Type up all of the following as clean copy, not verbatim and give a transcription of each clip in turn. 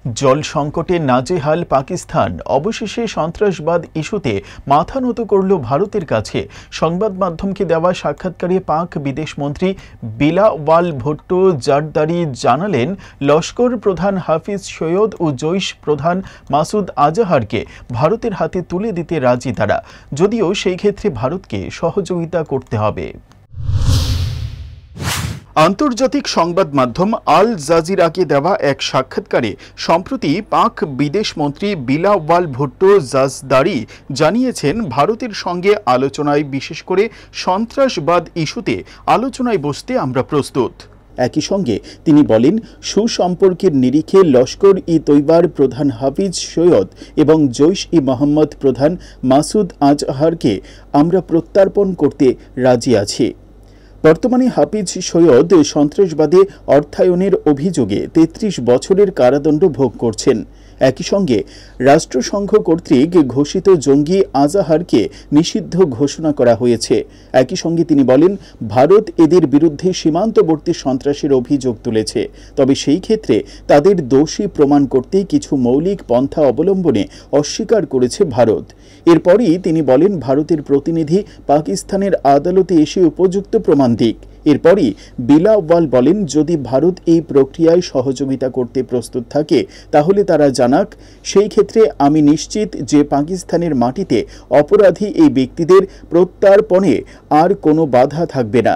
জল সংকটে নাজেহাল পাকিস্তান। অবশেষে সন্ত্রাসবাদ ইস্যুতে মাথা নত করল ভারতের কাছে। সংবাদ মাধ্যমকে দেওয়া সাক্ষাৎকারে পাক বিদেশমন্ত্রী বিলাওয়াল ভুট্টো জারদারি জানালেন, লস্কর প্রধান হাফিজ সৈয়দ ও জৈশ প্রধান মাসুদ আজাহারকে ভারতের হাতে তুলে দিতে রাজি তারা, যদিও সেই ক্ষেত্রে ভারতকে সহযোগিতা করতে হবে। আন্তর্জাতিক সংবাদ মাধ্যম আল জাজিরাকে দেওয়া এক সাক্ষাৎকারে সম্প্রতি পাক বিদেশমন্ত্রী বিলাওয়াল ভুট্টো জারদারি জানিয়েছেন, ভারতের সঙ্গে আলোচনায়, বিশেষ করে সন্ত্রাসবাদ ইস্যুতে আলোচনায় বসতে আমরা প্রস্তুত। একই সঙ্গে তিনি বলেন, সুসম্পর্কের নিরিখে লস্কর ই তৈবার প্রধান হাফিজ সৈয়দ এবং জৈশ ই মোহাম্মদ প্রধান মাসুদ আজহারকে আমরা প্রত্যার্পণ করতে রাজি আছি। বর্তমানে হাফিজ সৈয়দ সন্ত্রাসবাদে অর্থায়নের অভিযোগে ৩৩ বছরের কারাদণ্ড ভোগ করছেন। একই সঙ্গে রাষ্ট্রসংঘ কর্তৃক ঘোষিত জঙ্গি আজাহারকে নিষিদ্ধ ঘোষণা করা হয়েছে। একই সঙ্গে তিনি বলেন, ভারত এদের বিরুদ্ধে সীমান্তবর্তী সন্ত্রাসের অভিযোগ তুলেছে, তবে সেই ক্ষেত্রে তাদের দোষী প্রমাণ করতে কিছু মৌলিক পন্থা অবলম্বনে অস্বীকার করেছে ভারত। এরপরই তিনি বলেন, ভারতের প্রতিনিধি পাকিস্তানের আদালতে এসে উপযুক্ত প্রমাণ দিক। এরপরই বিলাওয়াল বলেন, যদি ভারত এই প্রক্রিয়ায় সহযোগিতা করতে প্রস্তুত থাকে তাহলে তারা জানাক। সেই ক্ষেত্রে আমি নিশ্চিত যে পাকিস্তানের মাটিতে অপরাধী এই ব্যক্তিদের প্রত্যার্পণে আর কোনো বাধা থাকবে না।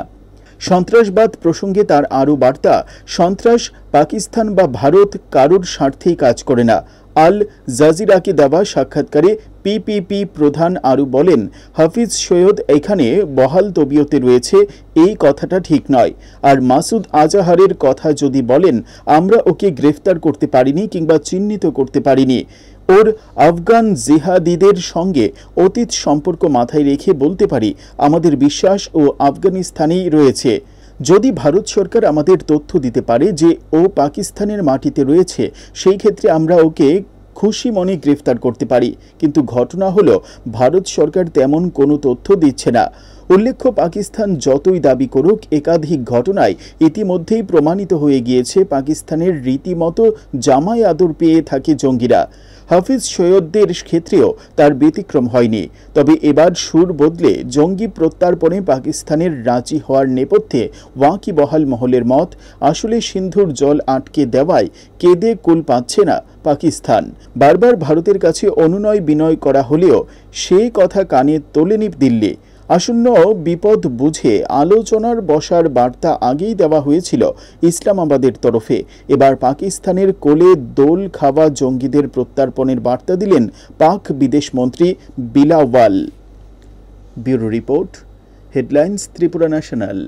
সন্ত্রাসবাদ প্রসঙ্গে তার আরও বার্তা, সন্ত্রাস পাকিস্তান বা ভারত কারোর স্বার্থেই কাজ করে না। আল জাজিরাকে দেওয়া সাক্ষাৎকারে পিপিপি প্রধান আরও বলেন, হাফিজ সৈয়দ এখানে বহাল তবিয়তে রয়েছে, এই কথাটা ঠিক নয়। আর মাসুদ আজাহারের কথা যদি বলেন, আমরা ওকে গ্রেফতার করতে পারিনি কিংবা চিহ্নিত করতে পারিনি। ওর আফগান জিহাদিদের সঙ্গে অতীত সম্পর্ক মাথায় রেখে বলতে পারি, আমাদের বিশ্বাস ও আফগানিস্তানেই রয়েছে। যদি ভারত সরকার আমাদের তথ্য দিতে পারে যে ও পাকিস্তানের মাটিতে রয়েছে, সেই ক্ষেত্রে আমরা ওকে খুশি মনে গ্রেফতার করতে পারি। কিন্তু ঘটনা হলো, ভারত সরকার তেমন কোনো তথ্য দিচ্ছে না। উল্লেখ্য, পাকিস্তান যতই দাবি করুক, একাধিক ঘটনায় ইতিমধ্যেই প্রমাণিত হয়ে গিয়েছে পাকিস্তানের রীতিমতো জামাই আদর পেয়ে থাকে জঙ্গিরা। হাফিজ সৈয়দদের ক্ষেত্রেও তার ব্যতিক্রম হয়নি। তবে এবার সুর বদলে জঙ্গি প্রত্যার্পণে পাকিস্তানের রাজি হওয়ার নেপথ্যে ওয়াকিবহাল মহলের মত, আসলে সিন্ধুর জল আটকে দেওয়ায় কেঁদে কুল পাচ্ছে না পাকিস্তান। বারবার ভারতের কাছে অনুনয় বিনয় করা হলেও সেই কথা কানে তোলেনি দিল্লি। আসন্ন বিপদ বুঝে আলোচনার বসার বার্তা আগেই দেওয়া হয়েছিল ইসলামাবাদের তরফে। এবার পাকিস্তানের কোলে দোল খাওয়া জঙ্গিদের প্রত্যার্পণের বার্তা দিলেন পাক বিদেশমন্ত্রী Bilawal. Bureau report, headlines, Tripura national.